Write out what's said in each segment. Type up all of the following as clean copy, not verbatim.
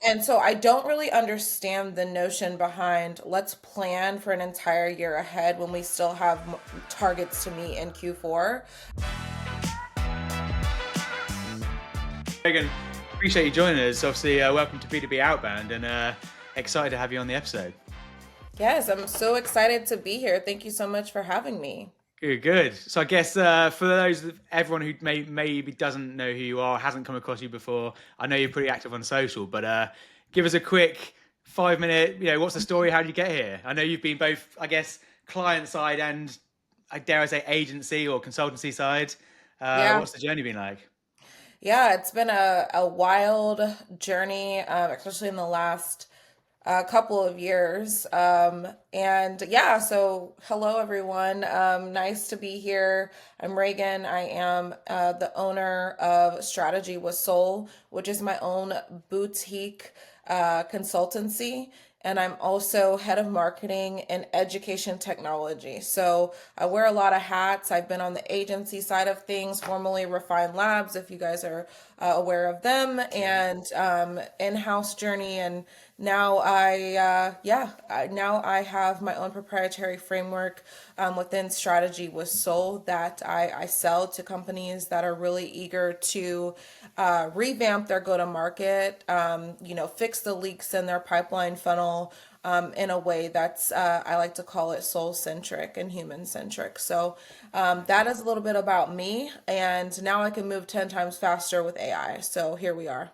And so I don't really understand the notion behind let's plan for an entire year ahead when we still have targets to meet in Q4. Reagan, appreciate you joining us. Obviously, welcome to B2B Outbound, and excited to have you on the episode. Yes, I'm so excited to be here. Thank you so much for having me. Good, good. So I guess for everyone who maybe doesn't know who you are, hasn't come across you before, I know you're pretty active on social, but give us a quick 5 minute. What's the story? How did you get here? I know you've been both, I guess, client side and, I dare I say, agency or consultancy side. Yeah. What's the journey been like? Yeah, it's been a wild journey, especially in the last couple of years. And yeah, so hello everyone. Nice to be here. I'm Reagan. I am the owner of Strategy with Soul, which is my own boutique consultancy. And I'm also head of marketing and education technology. So I wear a lot of hats. I've been on the agency side of things, formerly Refine Labs, if you guys are aware of them, Yeah. and in-house journey. And now I have my own proprietary framework within Strategy with Soul that I sell to companies that are really eager to revamp their go-to-market, fix the leaks in their pipeline funnel in a way that's, I like to call it soul-centric and human-centric. So that is a little bit about me, and now I can move 10 times faster with AI. So here we are.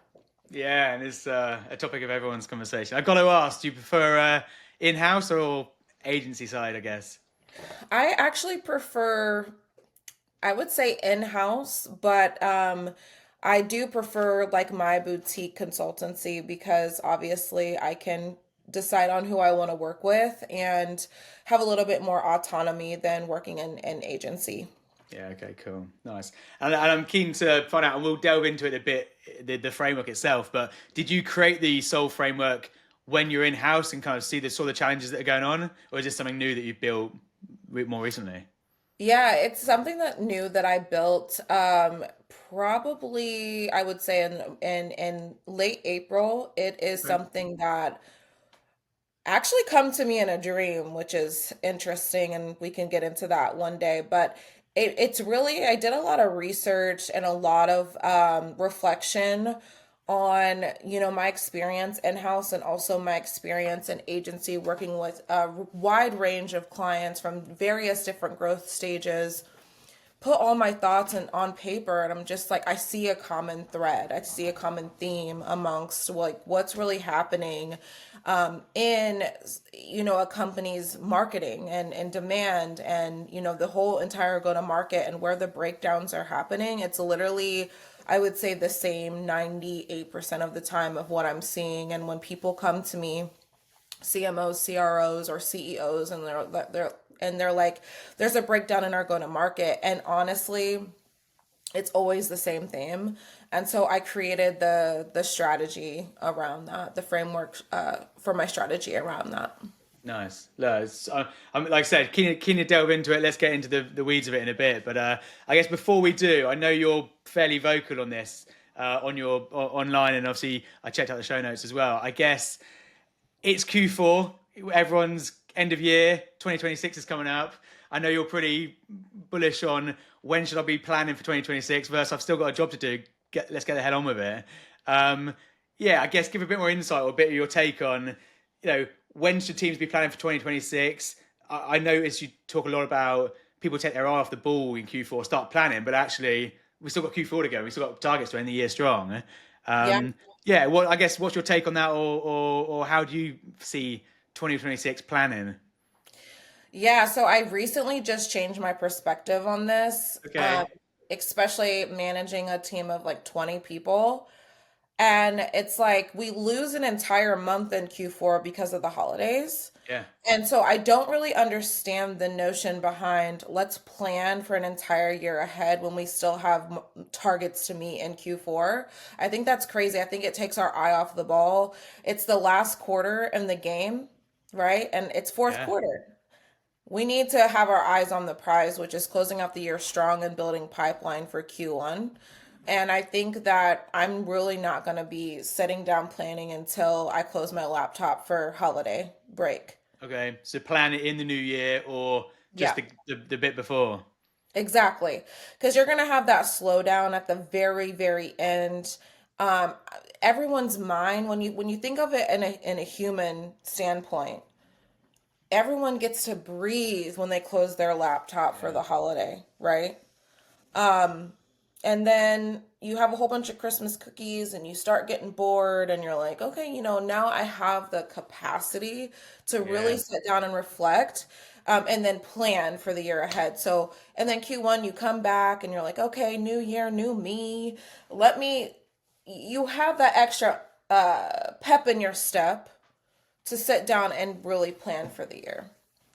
Yeah, and it's a topic of everyone's conversation. I've got to ask, do you prefer in-house or agency side, I guess? I actually prefer, I would say in-house, but I do prefer like my boutique consultancy because obviously I can decide on who I want to work with and have a little bit more autonomy than working in an agency. Yeah, okay, cool. Nice. And I'm keen to find out, and we'll delve into it a bit, the framework itself, but did you create the Soul framework when you're in-house and kind of see the sort of challenges that are going on, or is this something new that you've built more recently? Yeah, it's something that new that I built probably I would say in late April. It is Okay. something that actually come to me in a dream, which is interesting, and we can get into that one day. But it's really, I did a lot of research and a lot of reflection on, my experience in-house and also my experience in agency working with a wide range of clients from various different growth stages, put all my thoughts on paper, and I'm just like, I see a common thread. I see a common theme amongst like what's really happening in a company's marketing and demand, and the whole entire go to market and where the breakdowns are happening. It's literally, I would say, the same 98% of the time of what I'm seeing. And when people come to me, CMOs, CROs, or CEOs, and they're like, there's a breakdown in our go to market. And honestly, it's always the same theme. And so I created the strategy around that, the framework for my strategy around that. Nice. No, I'm like I said, keen to delve into it. Let's get into the weeds of it in a bit. But I guess before we do, I know you're fairly vocal on this on your online, and obviously I checked out the show notes as well. I guess it's Q4. Everyone's end of year. 2026 is coming up. I know you're pretty bullish on when should I be planning for 2026 versus I've still got a job to do. Let's get the hell on with it. Um, yeah, I guess give a bit more insight or a bit of your take on, when should teams be planning for 2026? I noticed you talk a lot about people take their eye off the ball in Q4, start planning, but actually we still got Q4 to go. We still got targets to end the year strong. Yeah. Um, yeah, well, I guess what's your take on that, or how do you see 2026 planning? Yeah, so I recently just changed my perspective on this, Okay. especially managing a team of like 20 people. And it's like we lose an entire month in Q4 because of the holidays. Yeah. And so I don't really understand the notion behind let's plan for an entire year ahead when we still have targets to meet in Q4. I think that's crazy. I think it takes our eye off the ball. It's the last quarter in the game, right? And it's fourth Yeah. quarter. We need to have our eyes on the prize, which is closing out the year strong and building pipeline for Q1. And I think that I'm really not going to be sitting down planning until I close my laptop for holiday break. Okay, so plan it in the new year or just Yeah. the bit before. Exactly. Because you're going to have that slowdown at the very, very end. Um, Everyone's mind, when you think of it in a human standpoint, everyone gets to breathe when they close their laptop for Yeah. the holiday, right? And then you have a whole bunch of Christmas cookies and you start getting bored and you're like, okay, now I have the capacity to really Yeah. sit down and reflect, and then plan for the year ahead. So, and then Q1, you come back and you're like, okay, new year, new me. You have that extra pep in your step to sit down and really plan for the year.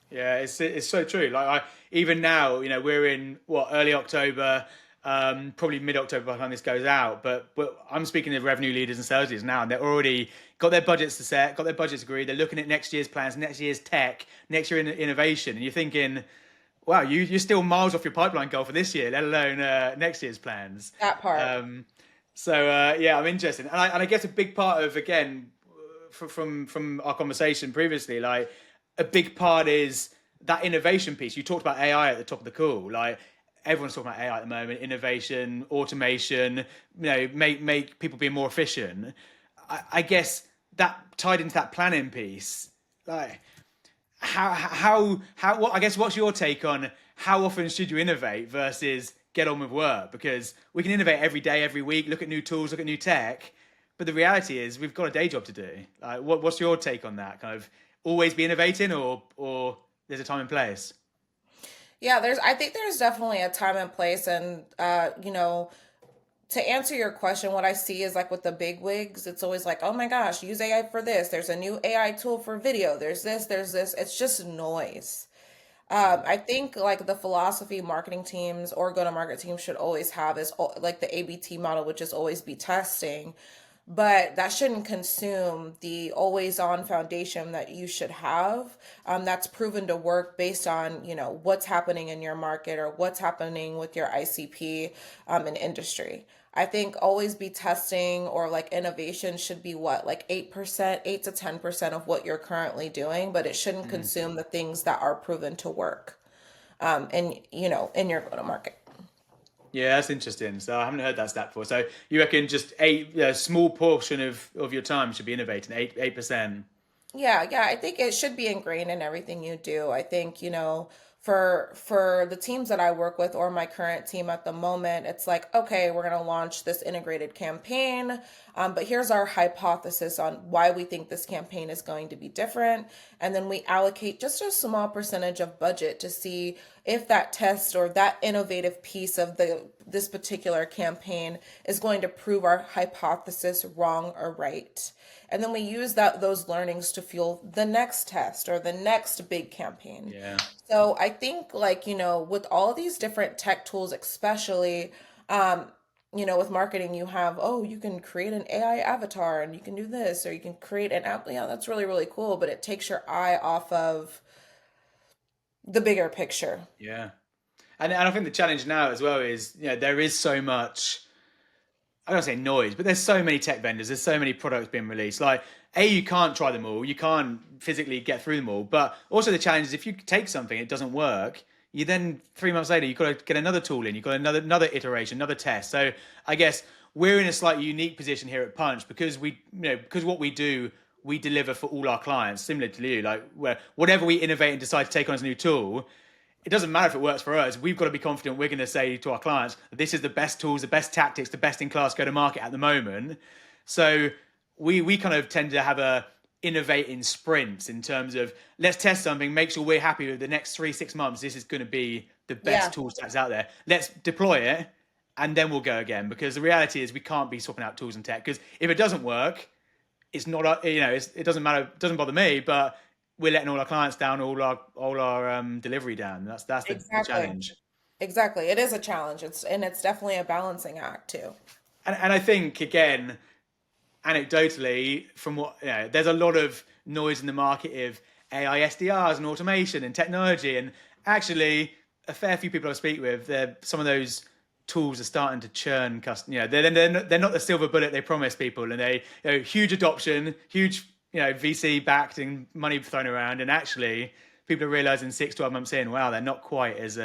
Yeah, it's so true. Like even now, we're in what early October, probably mid October by the time this goes out. But I'm speaking to revenue leaders and sales leaders now, and they're already got their budgets to set, got their budgets agreed. They're looking at next year's plans, next year's tech, next year in innovation, and you're thinking, wow, you're still miles off your pipeline goal for this year, let alone next year's plans. That part. Um, so yeah, I'm interested, and I guess a big part of again from our conversation previously, like a big part is that innovation piece. You talked about AI at the top of the call, like everyone's talking about AI at the moment, innovation, automation, make people be more efficient. I guess that tied into that planning piece, like how what I guess what's your take on how often should you innovate versus get on with work? Because we can innovate every day, every week, look at new tools, look at new tech, but the reality is we've got a day job to do. Like, what's your take on that? Kind of always be innovating, or there's a time and place. Yeah, I think there's definitely a time and place, and to answer your question, what I see is like with the big wigs, it's always like, oh my gosh, use AI for this. There's a new AI tool for video. There's this, there's this. It's just noise. I think like the philosophy marketing teams or go-to-market teams should always have is like the ABT model, which is always be testing, but that shouldn't consume the always on foundation that you should have, that's proven to work based on what's happening in your market or what's happening with your ICP, and industry. I think always be testing or like innovation should be what, like 8%, 8 to 10% of what you're currently doing, but it shouldn't Mm. consume the things that are proven to work, and in your go to market. Yeah, that's interesting. So I haven't heard that stat before. So you reckon just a small portion of your time should be innovating, 8%. Yeah, yeah, I think it should be ingrained in everything you do. I think, for the teams that I work with or my current team at the moment, it's like, okay, we're going to launch this integrated campaign, but here's our hypothesis on why we think this campaign is going to be different. And then we allocate just a small percentage of budget to see if that test or that innovative piece of this particular campaign is going to prove our hypothesis wrong or right. And then we use those learnings to fuel the next test or the next big campaign. Yeah. So I think like, with all these different tech tools, especially, with marketing, you have, oh, you can create an AI avatar and you can do this, or you can create an app. Yeah, that's really, really cool, but it takes your eye off of the bigger picture. Yeah. And I think the challenge now as well is, there is so much, I don't say noise, but there's so many tech vendors, there's so many products being released. Like, you can't try them all, you can't physically get through them all. But also the challenge is if you take something, it doesn't work, you then 3 months later you've got to get another tool in, you've got another iteration, another test. So I guess we're in a slightly unique position here at Punch because because what we do, we deliver for all our clients, similar to you. Like where whatever we innovate and decide to take on as a new tool, it doesn't matter if it works for us. We've got to be confident we're going to say to our clients, this is the best tools, the best tactics, the best in class go to market at the moment. So we kind of tend to have a innovate in sprints in terms of let's test something, make sure we're happy with the next 3 6 months. This is going to be the best Yeah, tool stacks out there. Let's deploy it and then we'll go again. Because the reality is we can't be swapping out tools and tech because if it doesn't work, it's not it doesn't matter, it doesn't bother me, but we're letting all our clients down, all our delivery down. That's the exactly. challenge. Exactly. It is a challenge. It's definitely a balancing act too. And I think again, anecdotally, from what there's a lot of noise in the market of AI SDRs and automation and technology, and actually a fair few people I speak with, some of those tools are starting to churn they're not the silver bullet they promise people, and they, huge adoption, huge, VC backed and money thrown around, and actually people are realizing 6, 12 months in, wow, they're not quite as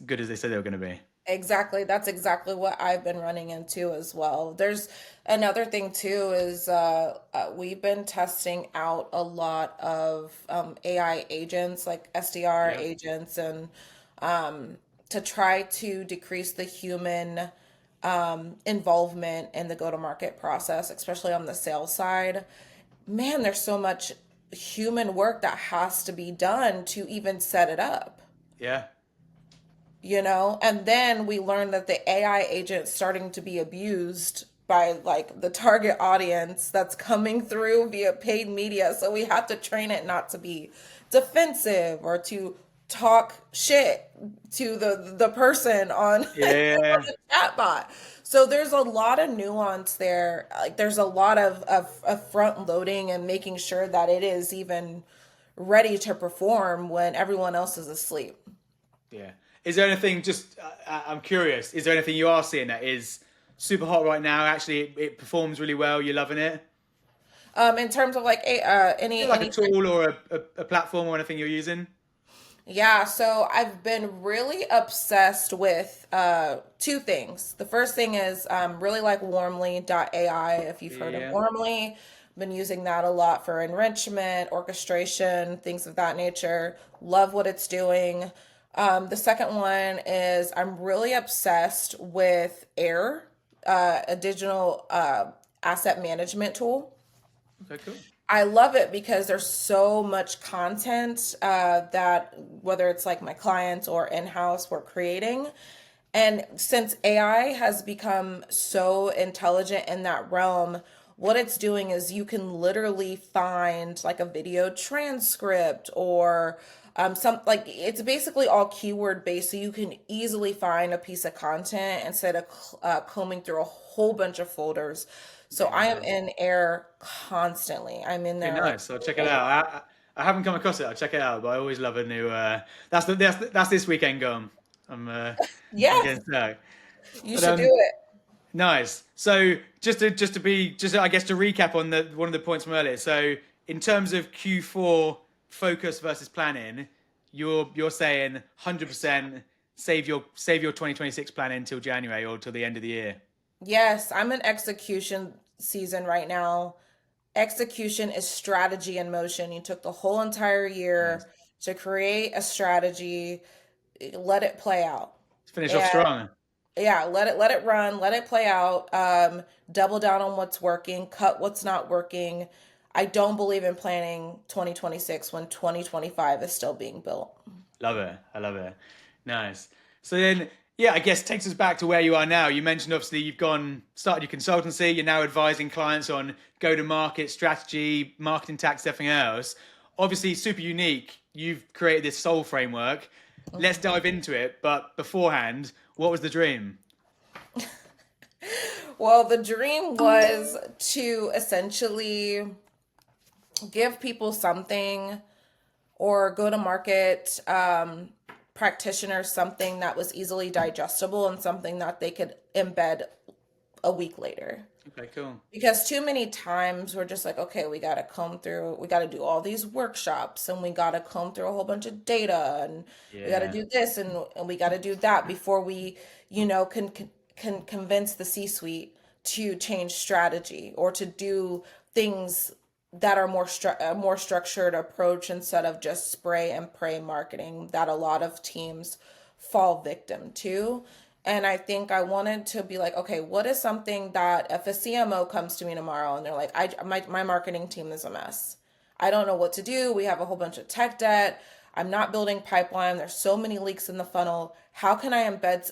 good as they said they were going to be. Exactly. That's exactly what I've been running into as well. There's another thing too is we've been testing out a lot of AI agents, like SDR Yeah. agents, and to try to decrease the human involvement in the go-to-market process, especially on the sales side. Man, there's so much human work that has to be done to even set it up, Yeah. and then we learned that the AI agent's starting to be abused by like the target audience that's coming through via paid media. So we have to train it not to be defensive or to talk shit to the person on, on Yeah. the chat bot. So there's a lot of nuance there. Like there's a lot of front loading and making sure that it is even ready to perform when everyone else is asleep. Yeah. Is there anything, just, I'm curious, is there anything you are seeing that is super hot right now? Actually, it performs really well. You're loving it? In terms of like Is it like a any tool or a platform or anything you're using? yeah, so I've been really obsessed with two things. The first thing is really like Warmly.ai, if you've heard of Yeah. Warmly. Been using that a lot for enrichment, orchestration, things of that nature. Love what it's doing. The second one is I'm really obsessed with Air, a digital asset management tool. Okay, cool. I love it because there's so much content that whether it's like my clients or in-house we're creating. And since AI has become so intelligent in that realm, what it's doing is you can literally find like a video transcript or some like it's basically all keyword based. So you can easily find a piece of content instead of combing through a whole bunch of folders. So Yeah, I am nice. in air constantly. I'm in Okay, there like nice. I'll check it out. I haven't come across it. I'll check it out, but I always love a new. That's this weekend gone. I'm yes, getting stuck. you But should do it. nice. So just I guess to recap on the one of the points from earlier. So in terms of Q4 focus versus planning, you're saying 100% save your 2026 plan until January or till the end of the year. Yes, I'm in execution season right now. Execution is strategy in motion. You took the whole entire Nice. year to create a strategy, let it play out. Finish off And strong. yeah, let it run, let it play out. Double down on what's working, cut what's not working. I don't believe in planning 2026 when 2025 is still being built. Love it. I love it. Nice. So then, yeah, I guess takes us back to where you are now. You mentioned obviously you've started your consultancy. You're now advising clients on go-to-market strategy, marketing tactics, everything else. Obviously, super unique. You've created this soul framework. Let's dive into it. But beforehand, what was the dream? Well, the dream was to essentially give people something or go to market practitioners something that was easily digestible and something that they could embed a week later. Okay, cool. Because too many times we're just like, okay, we got to comb through, we got to do all these workshops and we got to comb through a whole bunch of data and we got to Yeah. do this and we got to do that before we, can convince the C-suite to change strategy or to do things that are a more structured approach instead of just spray and pray marketing that a lot of teams fall victim to. And I think I wanted to be like, okay, what is something that if a CMO comes to me tomorrow and they're like, my marketing team is a mess. I don't know what to do. We have a whole bunch of tech debt. I'm not building pipeline. There's so many leaks in the funnel. How can I embed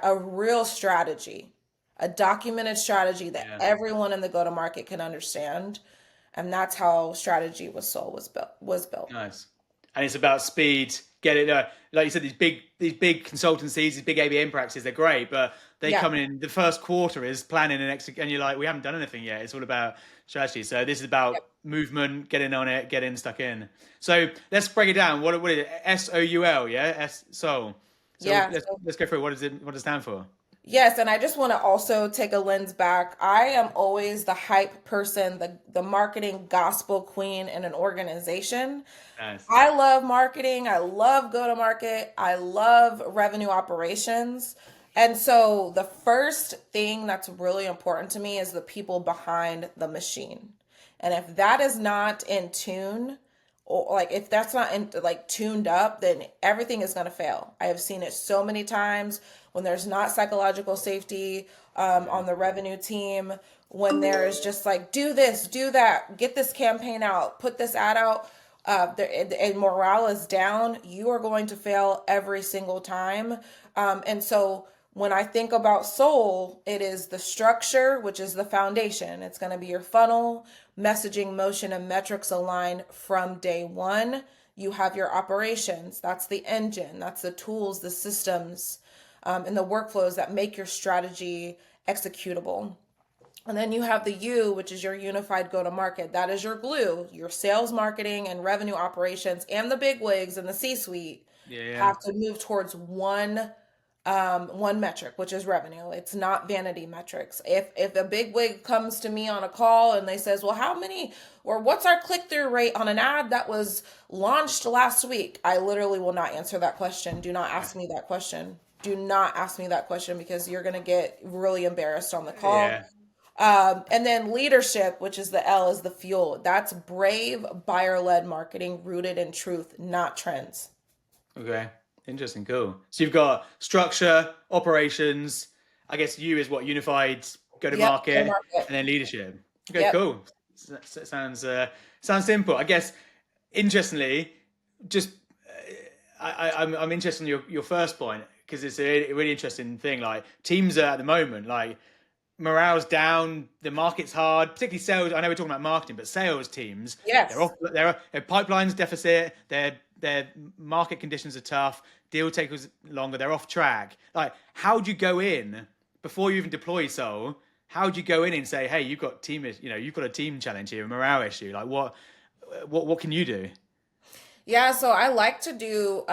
a real strategy, a documented strategy that Yeah. everyone in the go to market can understand? And that's how strategy was built. Nice. And it's about speed. Get it. Like you said, these big consultancies, these big ABM practices, they're great, but they Yeah. come in. The first quarter is planning and execute, and you're like, we haven't done anything yet. It's all about strategy. So this is about movement, getting on it, getting stuck in. So let's break it down. What is it? SOUL? Yeah, S Soul. So Yeah. let's go through. What does it stand for? Yes, and I just want to also take a lens back. I am always the hype person, the marketing gospel queen in an organization. Nice. I love marketing. I love go to market. I love revenue operations. And so the first thing that's really important to me is the people behind the machine. And if that is not in tune, or like if that's not in, like tuned up, then everything is going to fail. I have seen it so many times when there's not psychological safety Yeah. on the revenue team, when there's just like do this, do that, get this campaign out, put this ad out, and morale is down, you are going to fail every single time. And so when I think about soul, it is the structure, which is the foundation. It's going to be your funnel, messaging, motion, and metrics align from day one. You have your operations. That's the engine. That's the tools, the systems, and the workflows that make your strategy executable. And then you have the U, which is your unified go to market. That is your glue. Your sales, marketing, and revenue operations, and the big wigs and the C suite Yeah. Yeah. have to move towards one metric, which is revenue. It's not vanity metrics. If a big wig comes to me on a call and they says, "Well, how many or what's our click through rate on an ad that was launched last week?" I literally will not answer that question. Do not ask me that question. Do not ask me that question because you're going to get really embarrassed on the call. Yeah. And then leadership, which is the L, is the fuel. That's brave, buyer led marketing rooted in truth, not trends. Okay. Interesting. Cool. So you've got structure, operations. I guess you is what unified go to Yep, the market, and market. then leadership. Okay. Yep. Cool. Sounds sounds simple. I guess interestingly, just I'm interested in your first point because it's a really interesting thing. Like teams are at the moment like morale's down, the market's hard, particularly sales. I know we're talking about marketing, but sales teams, they're Yes. off, their pipelines deficit, their market conditions are tough, deal takers longer, they're off track. Like, how do you go in before you even deploy Soul? How do you go in and say, hey, you've got you've got a team challenge here, a morale issue. Like, what can you do? Yeah, so I like to do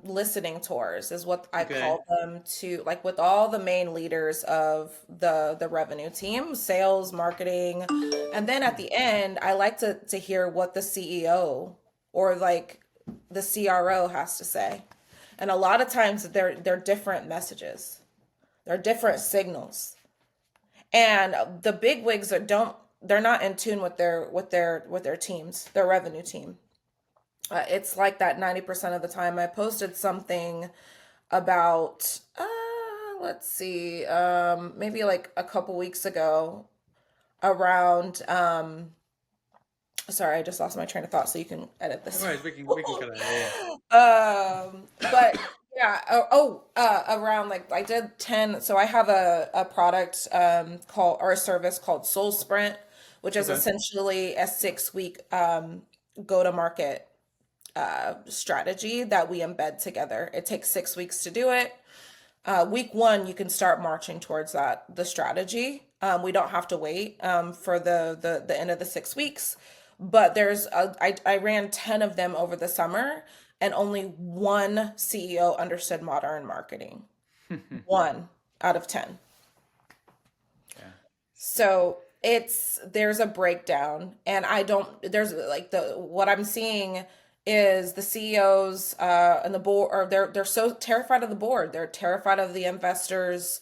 listening tours is what I Okay. call them, to like with all the main leaders of the revenue team, sales, marketing, and then at the end, I like to hear what the CEO or like the CRO has to say. And a lot of times they're different messages. They're different signals. And the big wigs are don't they're not in tune with their teams, their revenue team. It's like that 90% of the time. I posted something about, let's see, maybe like a couple weeks ago around, sorry, I just lost my train of thought, so you can edit No this. worries, we can cut it. Yeah. But yeah, around like I did 10. So I have a product called, or a service called Soul Sprint, which is Okay. essentially a 6 week go to market strategy that we embed together. It takes 6 weeks to do it. Week one, you can start marching towards the strategy. We don't have to wait for the end of the 6 weeks. But I ran 10 of them over the summer, and only one CEO understood modern marketing. One out of 10. Yeah. So there's a breakdown, and I don't there's like what I'm seeing is the CEOs and the board, or they're so terrified of the board. They're terrified of the investors.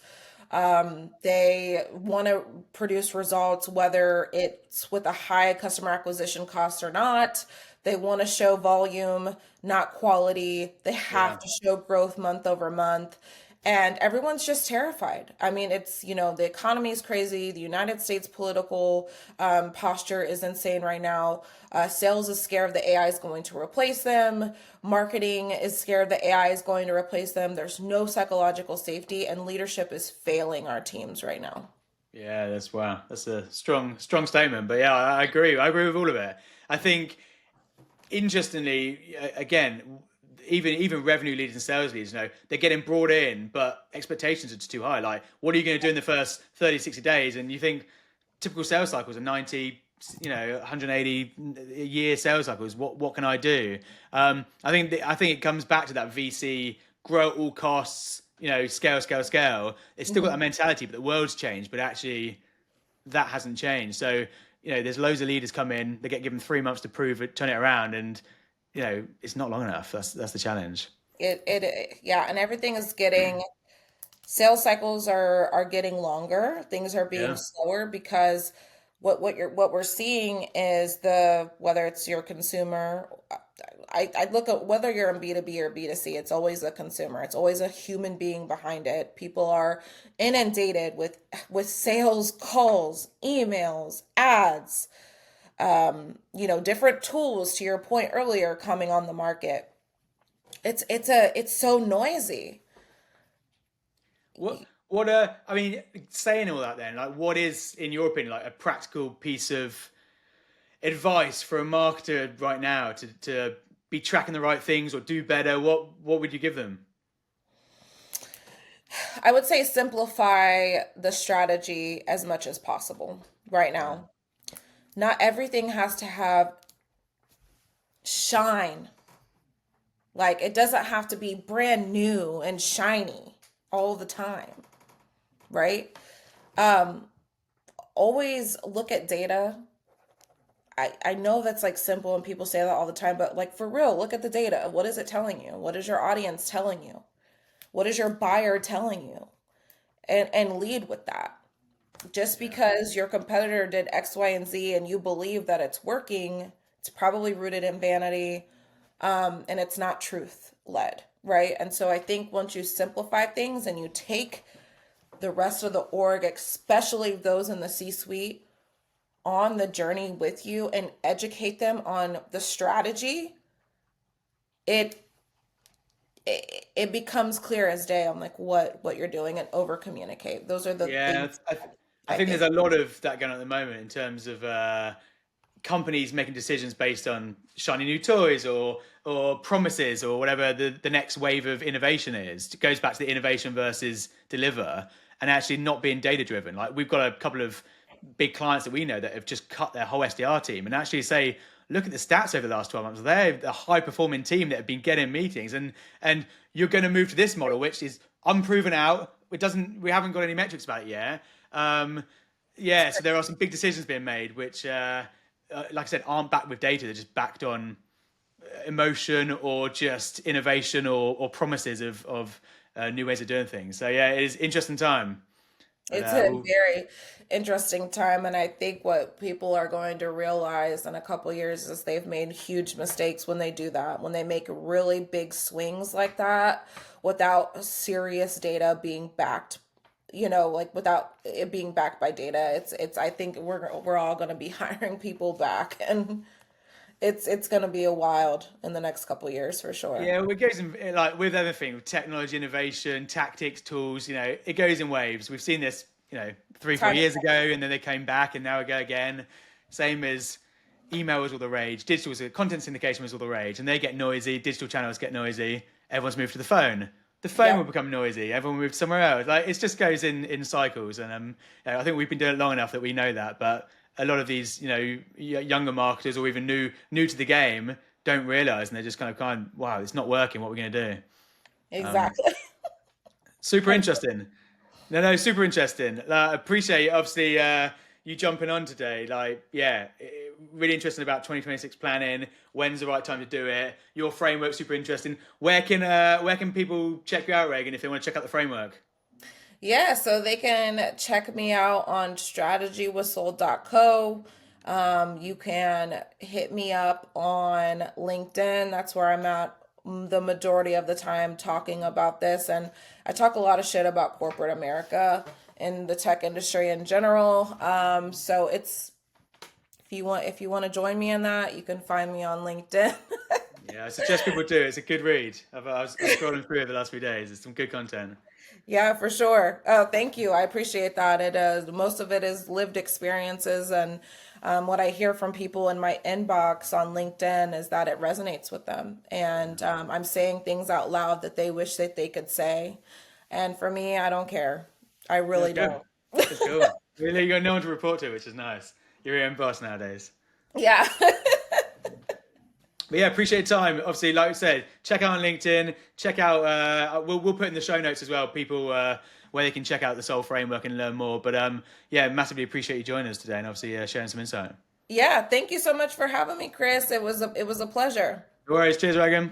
They want to produce results, whether it's with a high customer acquisition cost or not. They want to show volume, not quality. They Yeah. have to show growth month over month. And everyone's just terrified. I mean, the economy is crazy. The United States political posture is insane right now. Sales is scared the AI is going to replace them. Marketing is scared the AI is going to replace them. There's no psychological safety, and leadership is failing our teams right now. Yeah, that's wow. That's a strong statement. But yeah, I agree. I agree with all of it. I think interestingly, again, even revenue leaders and sales leaders, they're getting brought in, but expectations are just too high. Like, what are you going to do in the first 30, 60 days? And you think typical sales cycles are 90, 180 year sales cycles. What can I do? I think it comes back to that VC grow at all costs, scale, scale, scale. It's still got that Mhm. mentality, but the world's changed. But actually, that hasn't changed. So, there's loads of leaders come in, they get given 3 months to prove it, turn it around, and it's not long enough. That's the challenge. Yeah, and everything is getting sales cycles are getting longer. Things are being Yeah. slower because what we're seeing is the whether it's your consumer. I look at whether you're in B2B or B2C, it's always a consumer. It's always a human being behind it. People are inundated with sales calls, emails, ads, different tools to your point earlier coming on the market. It's so noisy. I mean, saying all that then, like, what is, in your opinion, like a practical piece of advice for a marketer right now to be tracking the right things or do better? What would you give them? I would say simplify the strategy as much as possible right Yeah. now. Not everything has to have shine. Like it doesn't have to be brand new and shiny all the time, right? Um, Always look at data. I know that's like simple and people say that all the time, but like for real, look at the data. What is it telling you? What is your audience telling you? What is your buyer telling you? And lead with that. Just Yeah. because your competitor did X, Y, and Z and you believe that it's working, it's probably rooted in vanity, and it's not truth led, right? And so I think once you simplify things and you take the rest of the org, especially those in the C suite, on the journey with you and educate them on the strategy, it it becomes clear as day on like what you're doing and over communicate. Those are the Yeah, things I I think there's think. a lot of that going on at the moment in terms of companies making decisions based on shiny new toys or promises or whatever the next wave of innovation is. It goes back to the innovation versus deliver and actually not being data driven. Like we've got a couple of big clients that we know that have just cut their whole SDR team and actually say, look at the stats over the last 12 months. They're a high performing team that have been getting meetings and you're going to move to this model, which is unproven out. We haven't got any metrics about it yet. Yeah, so there are some big decisions being made, which, like I said, aren't backed with data. They're just backed on emotion or just innovation or promises of new ways of doing things. So yeah, it is interesting time. But It's a we'll, very interesting time, and I think what people are going to realize in a couple years is they've made huge mistakes when they do that, when they make really big swings like that without serious data being backed, like without it being backed by data. It's I think we're all going to be hiring people back, and it's going to be a wild in the next couple years for sure. yeah, well, it goes in like with everything, with technology, innovation, tactics, tools. It goes in waves. We've seen this, three, four Time years ago, and then they came back, and now we go again. Same as email was all the rage, digital was content syndication was all the rage, and they get noisy. Digital channels get noisy. Everyone's moved to the phone. The phone will Yep, become noisy. Everyone moved somewhere else. Like it just goes in cycles, and I think we've been doing it long enough that we know that. But a lot of these, younger marketers or even new to the game don't realize, and they're just wow, it's not working. What are we going to do? exactly. Super interesting. No, super interesting. Appreciate obviously you jumping on today. Like, yeah, really interesting about 2026 planning. When's the right time to do it? Your framework super interesting. Where can people check you out, Reagan, if they want to check out the framework? Yeah, so they can check me out on strategywhistle.co. You can hit me up on LinkedIn. That's where I'm at the majority of the time talking about this. And I talk a lot of shit about corporate America and the tech industry in general. So it's if you want to join me in that, you can find me on LinkedIn. Yeah, I suggest people do. It's a good read. I was scrolling through it the last few days. It's some good content. Yeah, for sure. Oh, thank you. I appreciate that. Most of it is lived experiences, and what I hear from people in my inbox on LinkedIn is that it resonates with them, and I'm saying things out loud that they wish that they could say, and for me, I don't care. I That's really good. don't. That's cool. Really, you got no one to report to, which is nice. You're your own boss nowadays. Yeah. But yeah, appreciate your time. Obviously, like I said, check out on LinkedIn. Check out. We'll put in the show notes as well. People where they can check out the Soul Framework and learn more. But yeah, massively appreciate you joining us today and obviously sharing some insight. Yeah, thank you so much for having me, Chris. It was a pleasure. No worries. Cheers, Reagan.